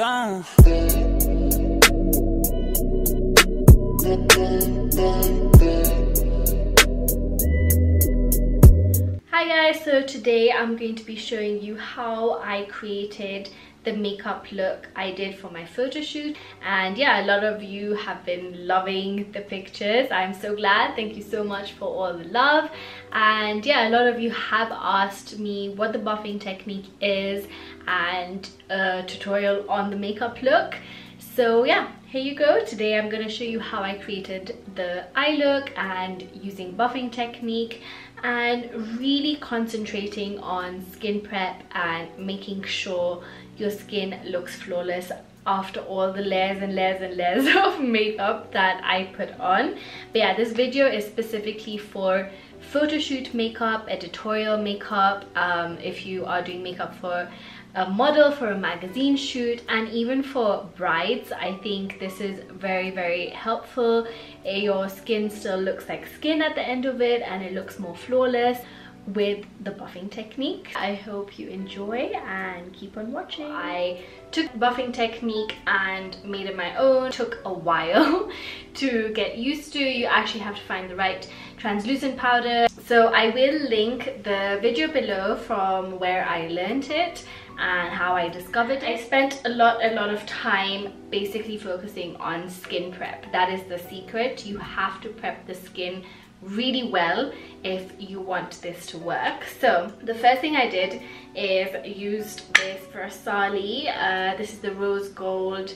Hi guys, so today I'm going to be showing you how I created the makeup look I did for my photo shoot. And yeah, a lot of you have been loving the pictures. I'm so glad. Thank you so much for all the love. And yeah, a lot of you have asked me what the buffing technique is and a tutorial on the makeup look. So yeah, here you go. Today I'm going to show you how I created the eye look and using buffing technique and really concentrating on skin prep and making sure your skin looks flawless after all the layers and layers and layers of makeup that I put on. But yeah, this video is specifically for photo shoot makeup, editorial makeup, if you are doing makeup for a model, for a magazine shoot, and even for brides. I think this is very helpful. Your skin still looks like skin at the end of it and it looks more flawless with the buffing technique. I hope you enjoy and keep on watching. I took buffing technique and made it my own. It took a while to get used to. You actually have to find the right translucent powder. So I will link the video below from where I learned it and how I discovered it. I spent a lot of time basically focusing on skin prep. That is the secret. You have to prep the skin really well if you want this to work. So the first thing I did is used this Versali. This is the rose gold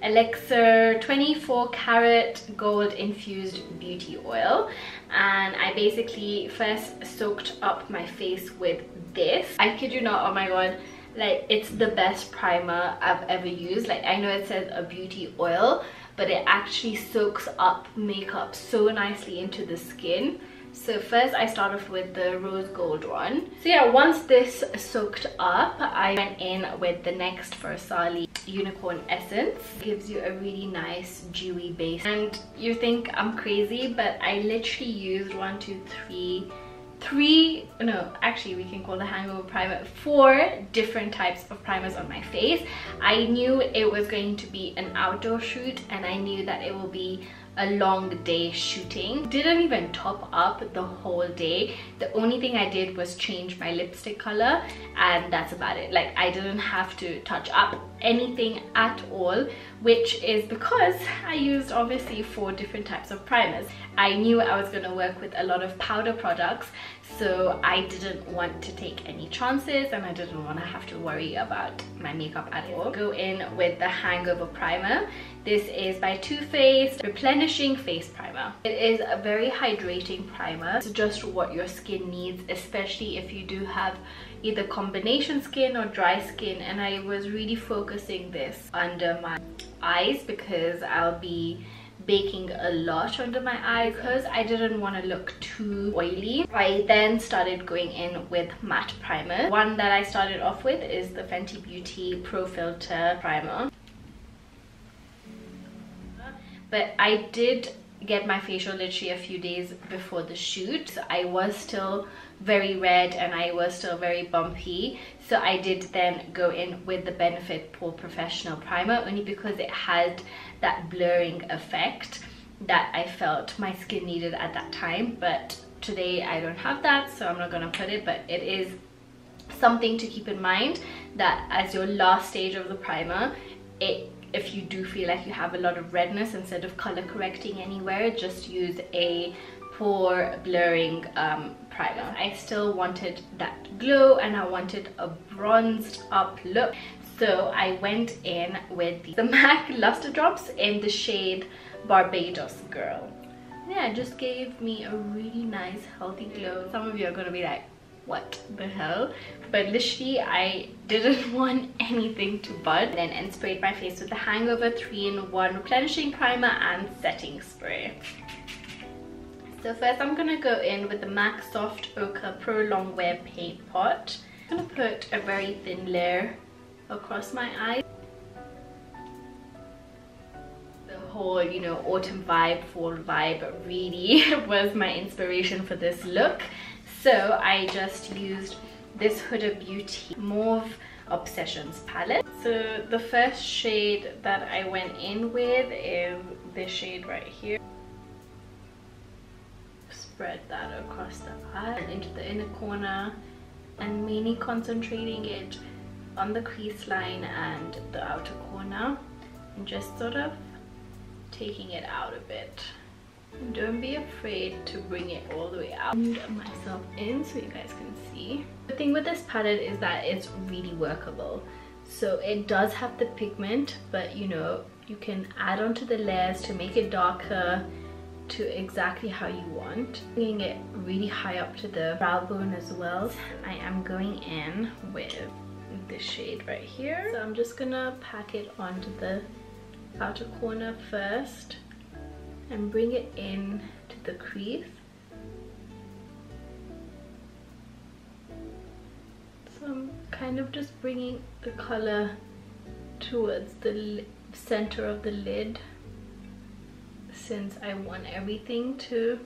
elixir 24 karat gold infused beauty oil, and I basically first soaked up my face with this. I kid you not, oh my god, like it's the best primer I've ever used. Like, I know it says a beauty oil, but it actually soaks up makeup so nicely into the skin. So first I start off with the rose gold one. So yeah, once this soaked up, I went in with the next Versali unicorn essence. It gives you a really nice dewy base. And you think I'm crazy, but I literally used no, actually we can call the hangover primer 4 different types of primers on my face. I knew it was going to be an outdoor shoot and I knew that it will be a long day shooting. Didn't even top up the whole day. The only thing I did was change my lipstick color and that's about it. Like, I didn't have to touch up anything at all, which is because I used obviously 4 different types of primers. I knew I was going to work with a lot of powder products, so I didn't want to take any chances and I didn't want to have to worry about my makeup at all. Go in with the hangover primer. This is by Too Faced Replenishing Face Primer. It is a very hydrating primer. It's just what your skin needs, especially if you do have either combination skin or dry skin, and I was really focusing this under my eyes because I'll be baking a lot under my eyes. Because I didn't want to look too oily, I then started going in with matte primer. One that I started off with is the Fenty Beauty Pro Filter Primer. But I did get my facial literally a few days before the shoot, so I was still very red and I was still very bumpy, so I did then go in with the Benefit Pore Professional Primer, only because it had that blurring effect that I felt my skin needed at that time. But today I don't have that, so I'm not gonna put it, but it is something to keep in mind that as your last stage of the primer, if you do feel like you have a lot of redness, instead of color correcting anywhere, just use a pore blurring primer. I still wanted that glow and I wanted a bronzed up look, so I went in with the MAC Luster Drops in the shade Barbados Girl. Yeah, it just gave me a really nice healthy glow. Some of you are gonna be like, what the hell? But literally I didn't want anything to bud. And sprayed my face with the Hangover 3-in-1 replenishing primer and setting spray. So first I'm gonna go in with the MAC Soft Ochre Pro Long Wear Paint Pot. I'm gonna put a very thin layer across my eyes. The whole, you know, autumn vibe, fall vibe really was my inspiration for this look. So I just used this Huda Beauty Mauve Obsessions palette. So the first shade that I went in with is this shade right here. Spread that across the eye and into the inner corner, and mainly concentrating it on the crease line and the outer corner, and just sort of taking it out a bit. And don't be afraid to bring it all the way out. And myself in so you guys can see. The thing with this palette is that it's really workable. So it does have the pigment, but you know, you can add onto the layers to make it darker to exactly how you want. Bringing it really high up to the brow bone as well. I am going in with this shade right here. So I'm just gonna pack it onto the outer corner first and bring it in to the crease. So I'm kind of just bringing the color towards the center of the lid, since I want everything to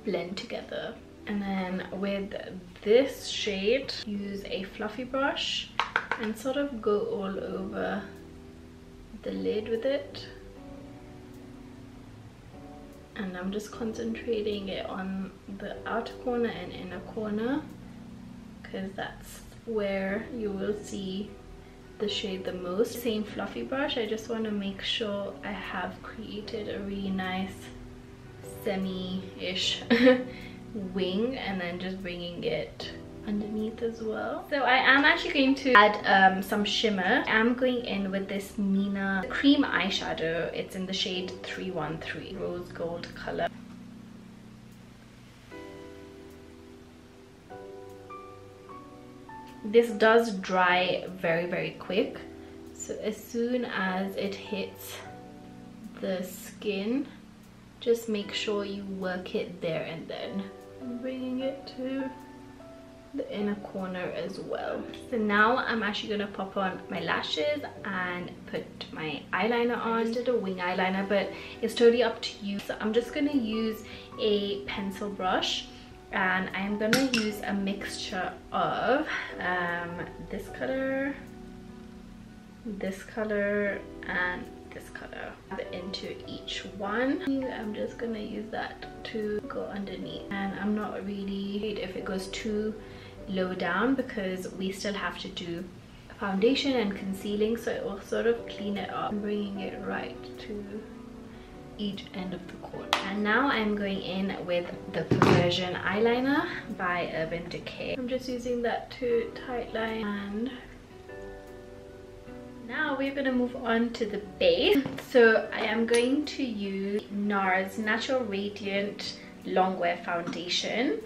blend together. And then with this shade, use a fluffy brush and sort of go all over the lid with it. And I'm just concentrating it on the outer corner and inner corner, because that's where you will see the shade the most. Same fluffy brush, I just want to make sure I have created a really nice semi-ish wing, and then just bringing it underneath as well. So I am actually going to add some shimmer. I'm going in with this Mina cream eyeshadow. It's in the shade 313, rose gold color. This does dry very quick, so as soon as it hits the skin, just make sure you work it there and then. I'm bringing it to the inner corner as well. So now I'm actually gonna pop on my lashes and put my eyeliner on. I just did a wing eyeliner, but it's totally up to you. So I'm just gonna use a pencil brush, and I'm gonna use a mixture of this color, and this color into each one. I'm just gonna use that to go underneath, and I'm not really if it goes too low down, because we still have to do foundation and concealing, so it will sort of clean it up. I'm bringing it right to each end of the corner. And now I'm going in with the Perversion eyeliner by Urban Decay. I'm just using that to tightline, and now we're going to move on to the base. So I am going to use NARS Natural Radiant Longwear Foundation,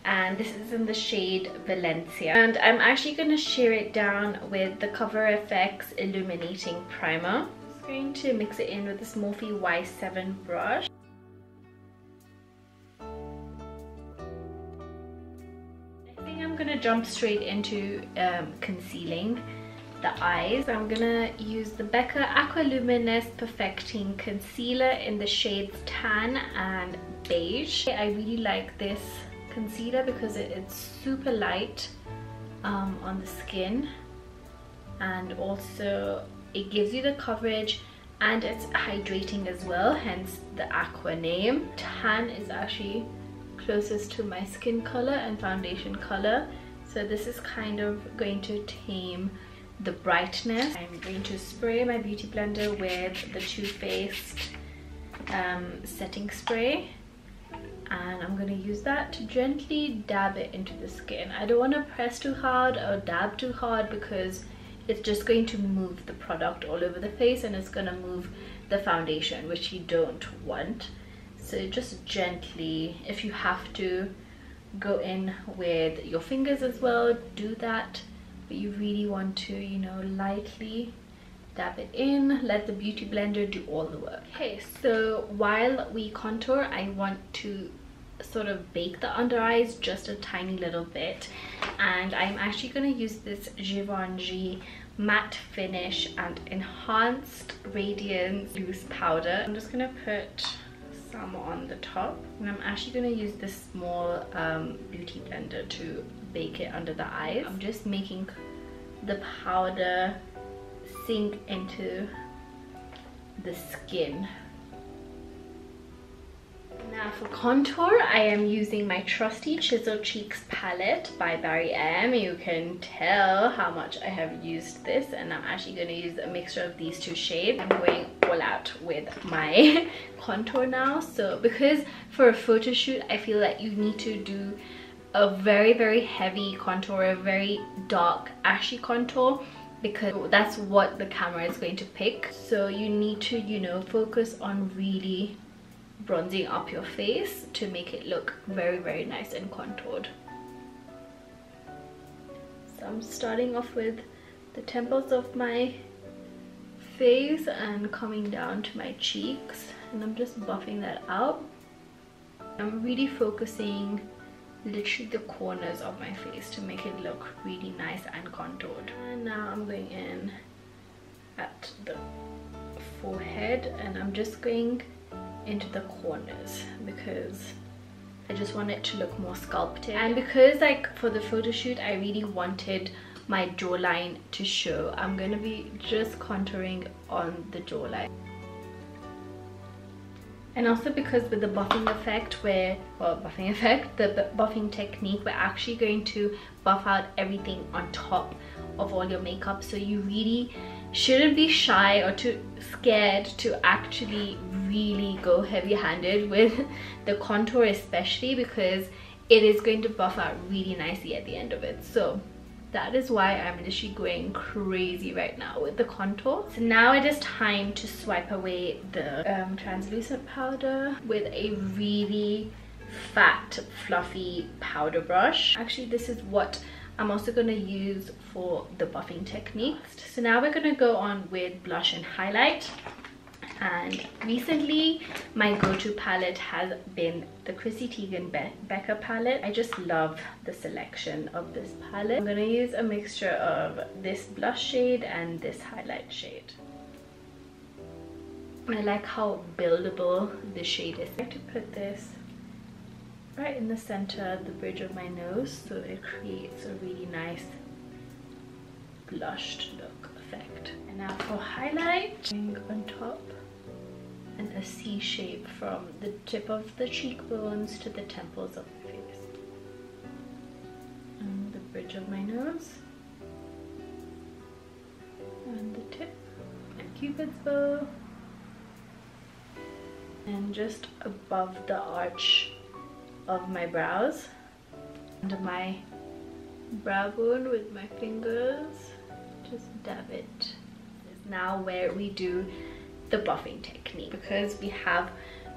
and this is in the shade Valencia, and I'm actually going to sheer it down with the Cover FX Illuminating Primer. I'm going to mix it in with this Morphe Y7 brush. I think I'm going to jump straight into concealing the eyes. I'm gonna use the Becca Aqua Luminous Perfecting Concealer in the shades Tan and Beige. I really like this concealer because it's super light on the skin, and also it gives you the coverage and it's hydrating as well, hence the Aqua name. Tan is actually closest to my skin color and foundation color, so this is kind of going to tame the brightness. I'm going to spray my beauty blender with the Too Faced setting spray, and I'm going to use that to gently dab it into the skin. I don't want to press too hard or dab too hard, because it's just going to move the product all over the face and it's going to move the foundation, which you don't want. So just gently, if you have to go in with your fingers as well, do that. But you really want to, you know, lightly dab it in, let the beauty blender do all the work. Okay, so while we contour, I want to sort of bake the under eyes just a tiny little bit, and I'm actually going to use this Givenchy Matte Finish and Enhanced Radiance Loose Powder. I'm just going to put some on the top, and I'm actually going to use this small beauty blender to bake it under the eyes. I'm just making the powder sink into the skin. Now for contour, I am using my trusty Chisel Cheeks palette by Barry M. You can tell how much I have used this, and I'm actually going to use a mixture of these two shades. I'm going all out with my contour now. So because for a photo shoot, I feel like you need to do a very heavy contour, a very dark ashy contour, because that's what the camera is going to pick. So you need to, you know, focus on really bronzing up your face to make it look very nice and contoured. So I'm starting off with the temples of my face and coming down to my cheeks, and I'm just buffing that out. I'm really focusing literally the corners of my face to make it look really nice and contoured. And now I'm going in at the forehead, and I'm just going into the corners because I just want it to look more sculpted. And because like for the photo shoot I really wanted my jawline to show, I'm gonna be just contouring on the jawline. And also because with the buffing effect, the buffing technique, we're actually going to buff out everything on top of all your makeup. So you really shouldn't be shy or too scared to actually really go heavy-handed with the contour, especially because it is going to buff out really nicely at the end of it. So that is why I'm literally going crazy right now with the contour. So now it is time to swipe away the translucent powder with a really fat fluffy powder brush. Actually, this is what I'm also going to use for the buffing technique. So now we're going to go on with blush and highlight. And recently my go-to palette has been the Chrissy Teigen Becca palette. I just love the selection of this palette. I'm going to use a mixture of this blush shade and this highlight shade. I like how buildable this shade is. I like to put this right in the center, the bridge of my nose, so it creates a really nice blushed look effect. And now for highlight, on top and a C shape from the tip of the cheekbones to the temples of my face and the bridge of my nose and the tip and Cupid's bow, and just above the arch of my brows, under my brow bone with my fingers, just dab it. This is now where we do the buffing technique. Because we have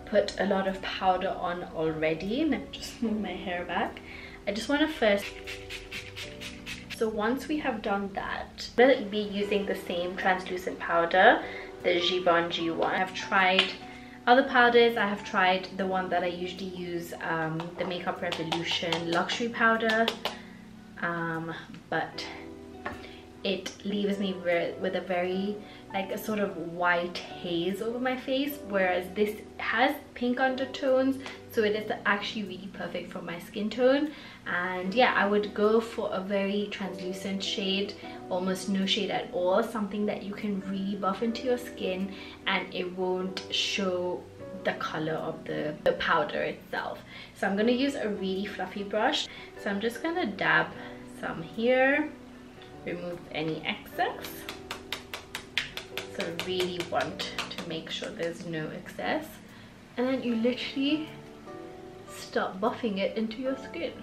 put a lot of powder on already, and I've just moved my hair back, I just want to first, so once we have done that, we'll be using the same translucent powder, the Givenchy one. I've tried other powders. I have tried the one that I usually use, the Makeup Revolution luxury powder, but it leaves me with a very, like, a sort of white haze over my face, whereas this has pink undertones, so it is actually really perfect for my skin tone. And yeah, I would go for a very translucent shade, almost no shade at all, something that you can really buff into your skin and it won't show the color of the powder itself. So I'm going to use a really fluffy brush, so I'm just going to dab some here, remove any excess. So I really want to make sure there's no excess, and then you literally start buffing it into your skin.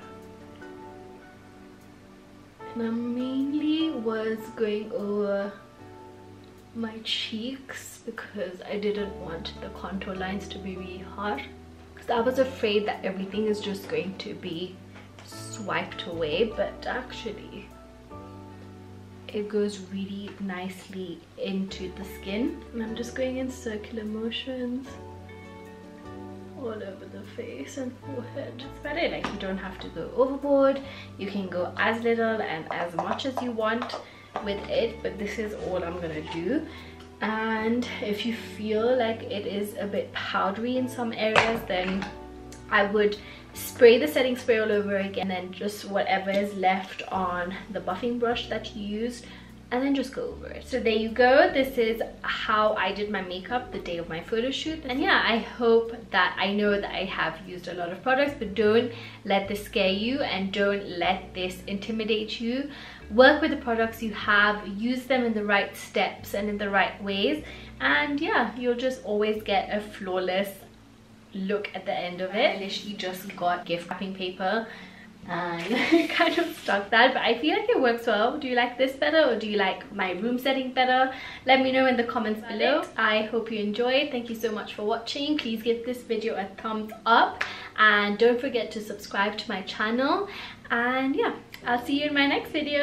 And I mainly was going over my cheeks because I didn't want the contour lines to be really hard, because I was afraid that everything is just going to be swiped away, but actually it goes really nicely into the skin. And I'm just going in circular motions all over the face and forehead. That's about it. Like, you don't have to go overboard, you can go as little and as much as you want with it, but this is all I'm gonna do. And if you feel like it is a bit powdery in some areas, then I would spray the setting spray all over again, and then just whatever is left on the buffing brush that you used, and then just go over it. So there you go. This is how I did my makeup the day of my photo shoot. And yeah, I hope that, I know that I have used a lot of products, but don't let this scare you and don't let this intimidate you. Work with the products you have, use them in the right steps and in the right ways, and yeah, you'll just always get a flawless look at the end of it. I literally just got gift wrapping paper and kind of stuck that, but I feel like it works well. Do you like this better, or do you like my room setting better? Let me know in the comments below. I hope you enjoyed. Thank you so much for watching. Please give this video a thumbs up and don't forget to subscribe to my channel, and yeah, I'll see you in my next video.